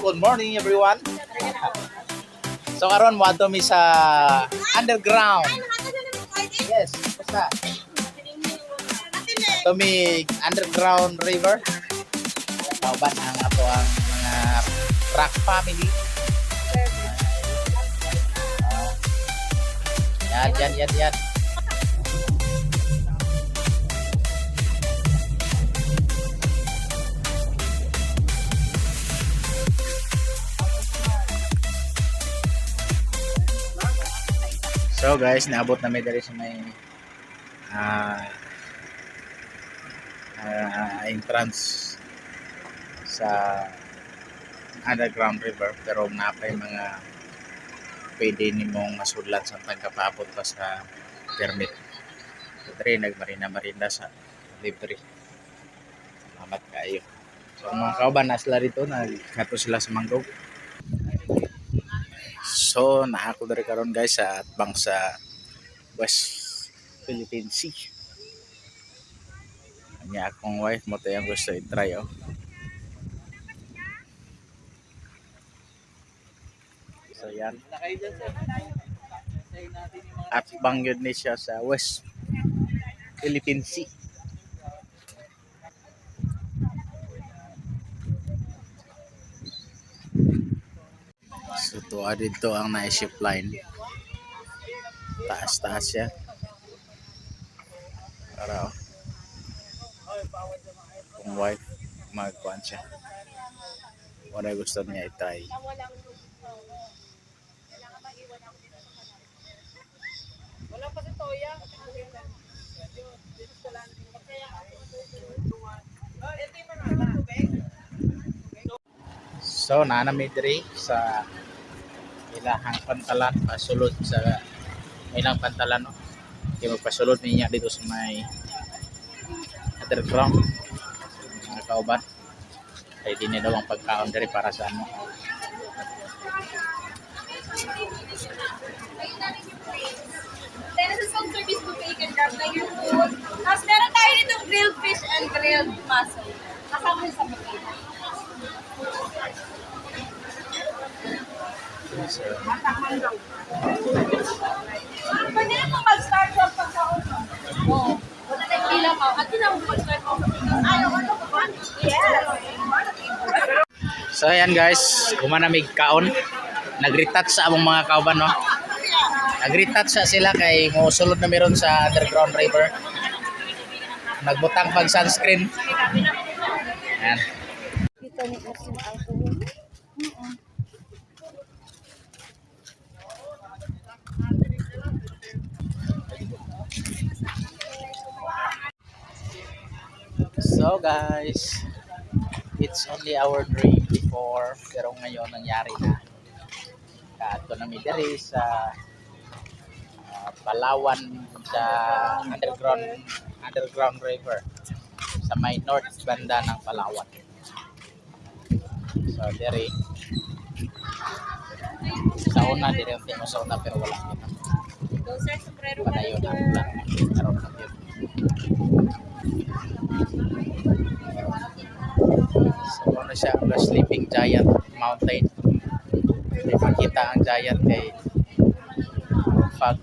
good morning everyone. So karon mo ato mi sa underground. Yes, basta. Ito mi underground river. Kauban ang ato ang mga rock family. Yan. So guys, naabot na may dali sa may entrance sa underground river, pero napay mga pwede nimong masudlan sa pagkapabot pa sa permit. So dre nagmarina sa libre. Salamat kayo. So ang mga kauban na sila rito, nagkato sila sa mangrove. So naako diri karon guys sa atbang sa West Philippine Sea. Kanya akong wife mo tayo gusto i-try oh. So yan. Atbang yun ni siya sa West Philippine Sea. So tuwa dito ang na-ship line. Taas siya. Para kung wife magkuhan siya. Wala gusto niya i-try. Wala pa si Toya. So nanamidri sa ilahang pantalan, pasulod sa ilang pantalan no. Kaya magpasulod niya dito sa may underground mga kauban. Ay di na daw ang pagkaon diri para sa ano. Then sa some service buffet, you can grab na your food. Tapos meron tayo dito grilled fish and grilled mussel. Kasama sa buffet. Pwede na pong mag-start sa pagkaon. Oo. Wala na pila mo. At yun ang mag-start mo. Yes. So ayan guys, kumanamig kaon. Nag-retouch sa among mga kauban no. Nag-retouch sa sila kay musulod na meron sa underground river. Nagbutang pag sunscreen. Ayan. Dito ni Muslim alcohol. So guys, it's only our dream before, pero ngayon nangyari na. Kato na midiri sa Palawan sa underground river sa may north banda ng Palawan. So diri sa una diri ang timo sa una pero wala kita. Go sir, sombrero Padayon ang plan karon na yun. So ano siya ang sleeping giant mountain. Hindi makita ang giant kay fog.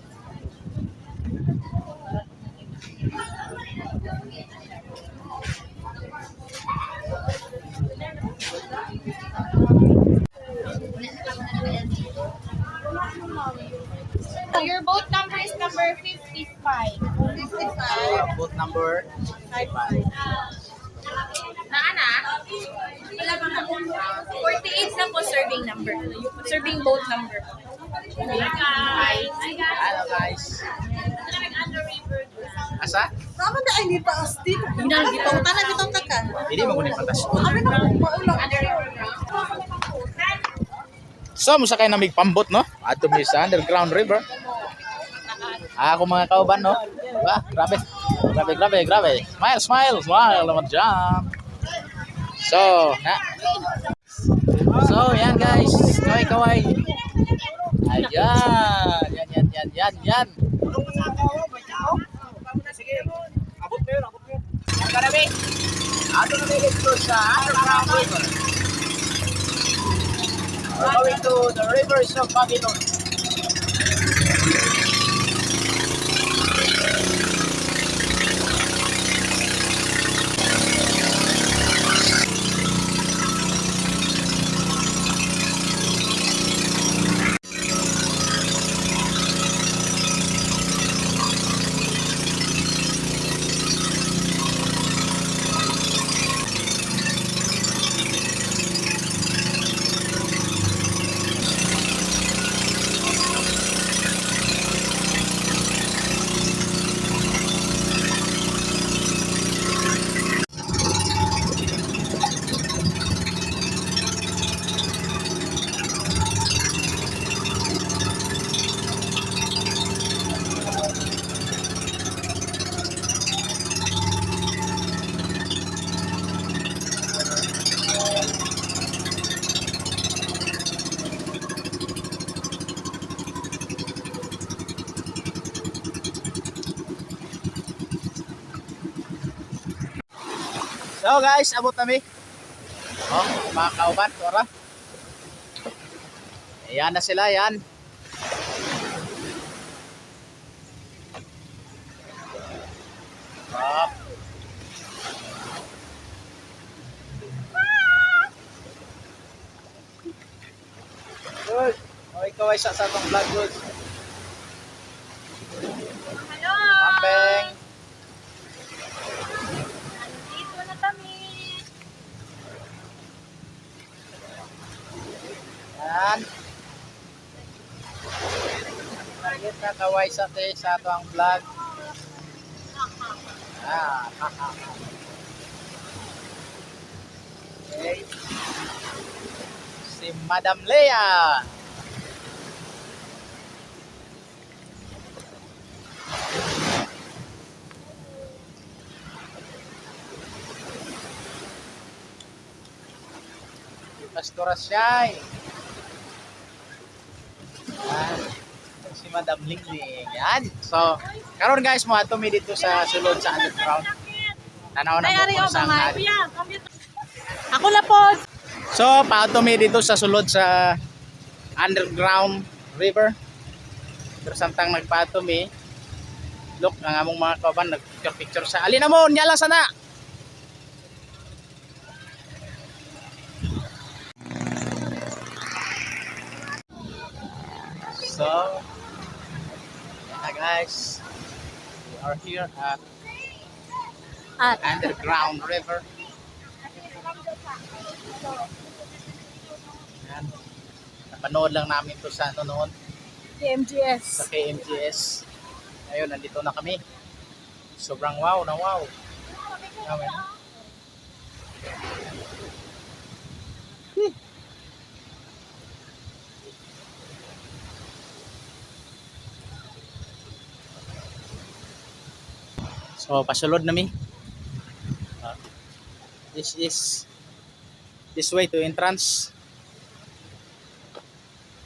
So your boat number is number 55. 55. Boat number 55. Naana? 48 na po serving number. Serving boat number. Hi. Hello guys. Asa? Tama na ay lipa asti. Ginagitong tanan gitong takan. Hindi mo kunin patas. Abi na maulang. So, musa kayo namig pambot, no? Ato mi sa underground river. Ako mga kauban, no? Diba? Grabe. Smile. Lamat dyan. So, yan guys. Kaway. Ayan. Yan. Ato na dito sa underground river. We're going to the rivers of Babylon. So guys, abot kami. Oh, mga kauban, tora. Ayan na sila, yan. Up. Good. Oh, ikaw ay sa atong vlog, good. Hello! Ambeng. Nandito na kami. Yan. Nagit na kaway sa te sa atong vlog. Okay. Si Madam Lea. Si Pastora Shai. Yan. Si Madam Lingling. Yan. So, karon guys, mo ato mi dito sa sulod sa underground. Tanaw na mo kung saan natin. Ako na po. So, paato mi dito sa sulod sa underground river. Pero samtang nagpaato mi, look, ang among mga kaban nagpicture sa alin na mo, nyala sana. So, yan na guys. We are here at underground river. Yan. Napanood lang namin to sa ano noon, PMGS. sa KMGS. Ngayon, nandito na kami. Sobrang wow na wow. Amen. So, pasulod na mi. This is this way to entrance.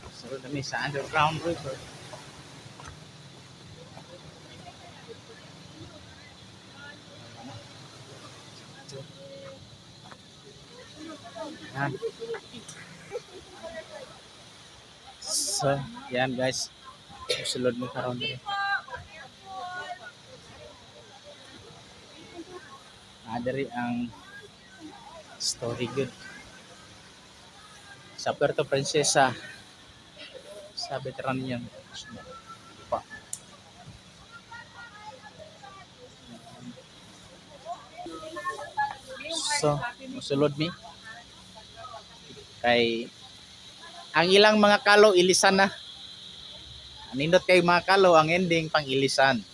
Pasulod na mi sa underground river. Yan. So, yan guys. Pasulod mo karon diri. Dari ang story good sa Puerto Princesa sa Veteranian pa. So, musulod mi kay ang ilang mga kalo ilisan na. Nindot kay mga kalo ang ending pang ilisan.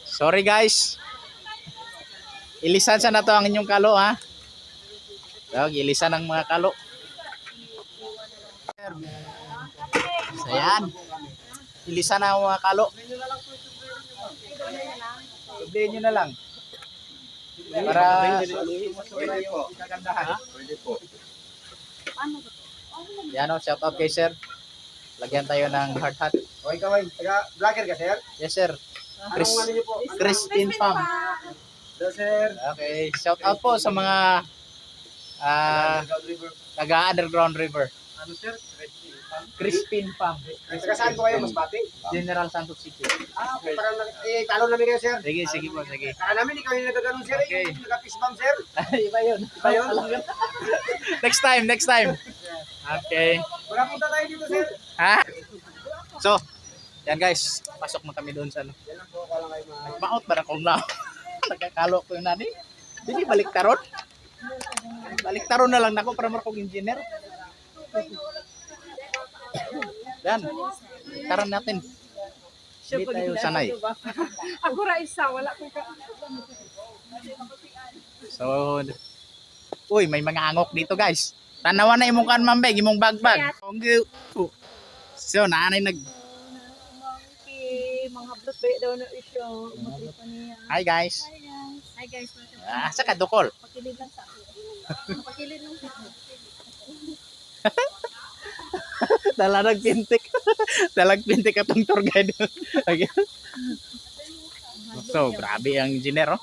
Sorry guys. Ilisan sa na to ang inyong kalo ha. So, ilisan ang mga kalo. So yan. Ilisan ang mga kalo. Sabihin nyo na lang. Para yung kagandahan. Yan o, shout out kay sir. Lagyan tayo ng hard hat. Okay, kaway. Taga-vlogger ka, sir? Yes sir. Anong ano niyo po? Crispin Pam. Hello, sir. Okay, shout out po sa mga Underground River. Taga-Underground River. Ano sir? Crispin Farm. Taga saan po kayo, Masbate? General Santos City. Okay, parang, follow namin kayo, sir. Sige po, sige. Kaya namin, ikaw yung nagaganon, sir. Okay. Yung nag-fishbomb, sir. Iba yun. Iba yun. Next time. Okay. Wala punta tayo dito, sir. Ha? So, yan guys. Pasok na kami doon sa ano. Yan lang po, wala kayo mga... Nagmaot ba na kung na? Nagkakalo ko yung nani. Hindi, baliktaron. Baliktaron na lang na ako para markong engineer. Yan. Taran natin. Hindi tayo sanay. Ako ra isa, wala ko ka. So, uy, may mga angok dito guys. Tanawan na imong kan mambeg, imong bagbag. So, naanay nag... Monkey, mga blot ba daw na isyo. Umatri pa niya. Hi guys. Hi guys. Sa kadukol. Pakilid lang sa ako. Pakilid lang sa ako. Dalag pintik. Dalag pintik atong tour guide. Okay. So, grabe ang engineer, oh.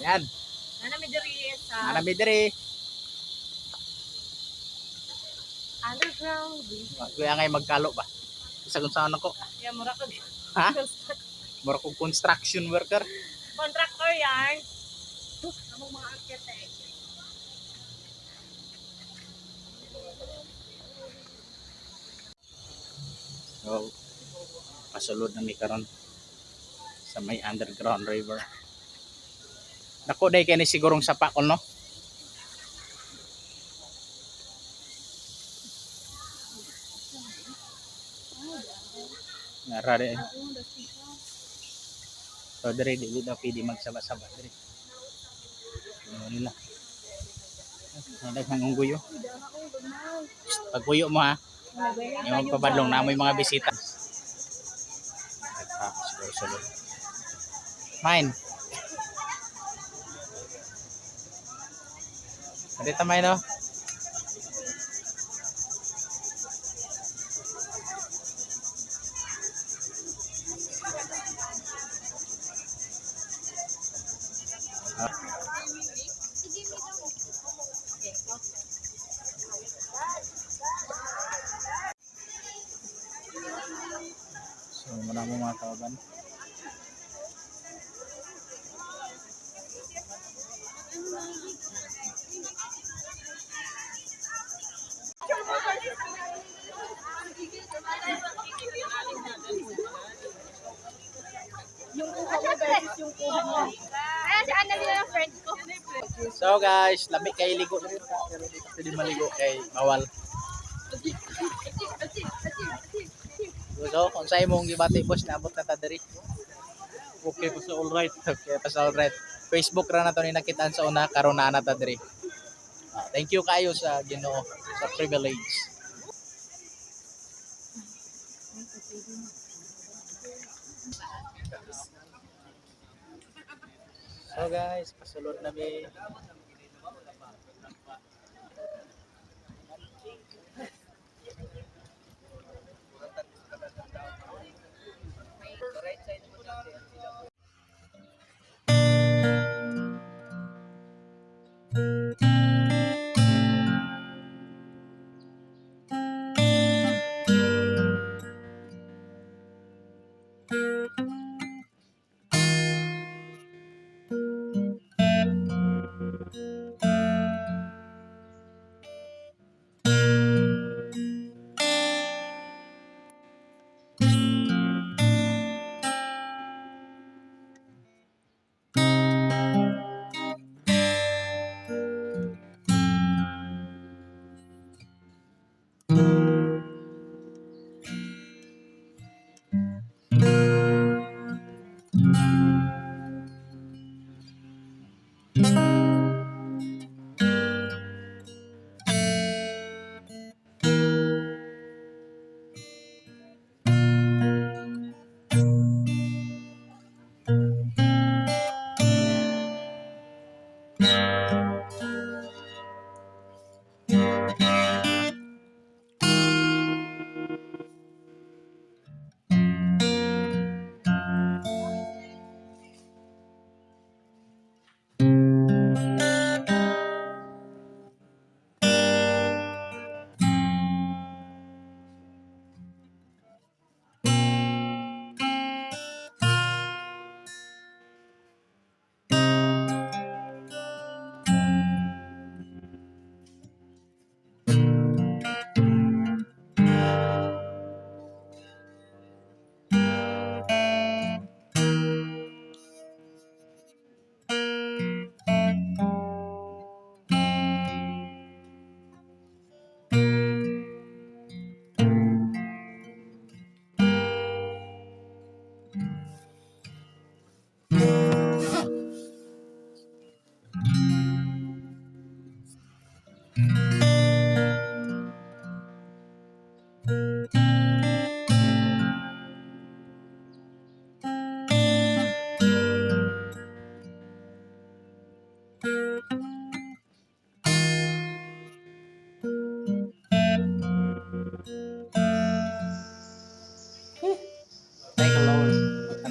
Yan. Ana mi diri sa Ana mi diri. underground. Kuya ngay magkalo ba? Isa kung saan ako. Ya mura ka. Ha? Mura kong construction worker. Contractor yan. Among mga architect. So, pasulod na mi karon sa may underground river. Nako day kay ni sigurong sapa ko no. Narare. So dire di na pwede magsaba-saba dire. Ano nila? Ada kang ungguyo. Pagkuyo mo ha. Yung magpabadlong na may mga bisita. Siguro. Mine. Ada tamay no? So, muna mo mga kawaban. Yung kuha mo versus yung kuha mo. Ayan, si Anna nila ng friend ko. So guys, lamig kay ligo na rin. Pero di ka pwede maligo kay bawal. So, kung sa'yo mong gibati boss, naabot na ta diri. Okay po sa all right. Okay, pas alright. Facebook ra na to ni nakitaan sa una, karon na ta diri. Thank you kayo sa Ginoo sa privilege. So guys, pasulod na mi.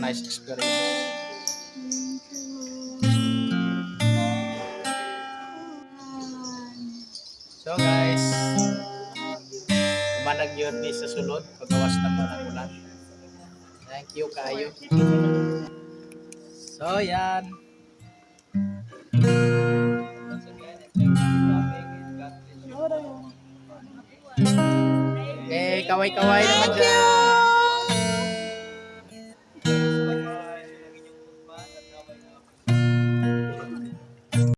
nice experience. So guys, umanag yun ni sa sulod, pagkawas na mo ng ulan. Thank you kayo. So yan. Eh, kaway-kaway naman dyan.